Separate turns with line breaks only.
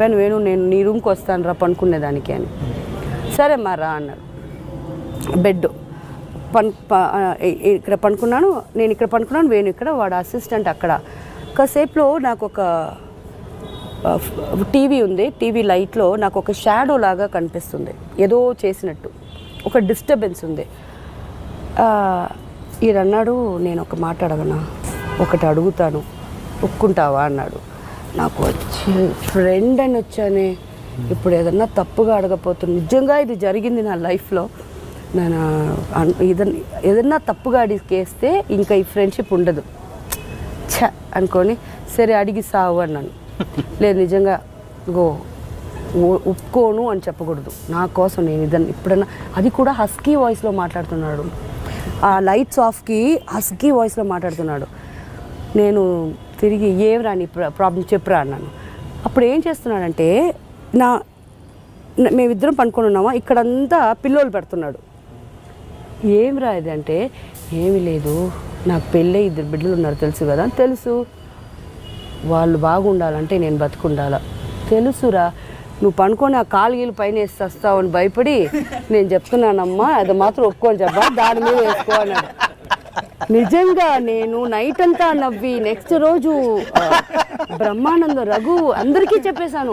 చెప్పాను వేణు నేను నీ రూమ్కి వస్తాను రా పనుకునేదానికి అని. సరే మా రా అన్నాడు. బెడ్ ఇక్కడ పనుకున్నాను, నేను ఇక్కడ పనుకున్నాను, వేణు ఇక్కడ, వాడు అసిస్టెంట్ అక్కడ. కాసేపులో నాకు ఒక టీవీ ఉంది, టీవీ లైట్లో నాకు ఒక షాడో లాగా కనిపిస్తుంది, ఏదో చేసినట్టు ఒక డిస్టర్బెన్స్ ఉంది. ఈయనన్నాడు నేను ఒక మాట అడగనా, ఒకటి అడుగుతాను ఒప్పుకుంటావా అన్నాడు. నాకు వచ్చి ఫ్రెండ్ అని వచ్చానే, ఇప్పుడు ఏదన్నా తప్పుగా అడగపోతుంది, నిజంగా ఇది జరిగింది నా లైఫ్లో, నేను ఏదన్నా తప్పుగా అడిగేస్తే ఇంకా ఈ ఫ్రెండ్షిప్ ఉండదు ఛ అనుకొని సరే అడిగి సావు అన్నాను. లేదు నిజంగా ఒప్పుకోను అని చెప్పకూడదు, నా కోసం నేను ఇదని ఇప్పుడన్నా, అది కూడా హస్కీ వాయిస్లో మాట్లాడుతున్నాడు, ఆ లైట్స్ ఆఫ్కి హస్కీ వాయిస్లో మాట్లాడుతున్నాడు. నేను తిరిగి ఏం రాని ప్రాబ్లం చెప్పురా అన్నాను. అప్పుడు ఏం చేస్తున్నాడంటే మేమిద్దరం పనుకొని ఉన్నామా, ఇక్కడంతా పిల్లోలు పెడుతున్నాడు. ఏం రాదు అంటే ఏమి లేదు, నాకు పెళ్ళి 2 బిడ్డలు ఉన్నారు తెలుసు కదా, తెలుసు, వాళ్ళు బాగుండాలంటే నేను బతుకుండాలా, తెలుసురా, నువ్వు పనుకొని ఆ కాలుగీలు పైన వేసి వస్తావు అని భయపడి నేను చెప్తున్నానమ్మా, అది మాత్రం ఒప్పుకొని చెప్పా, దాని మీద వేసుకో అన్నాడు. నిజంగా నేను నైట్ అంతా నవ్వి నెక్స్ట్ రోజు బ్రహ్మానంద రఘు అందరికీ చెప్పేశాను,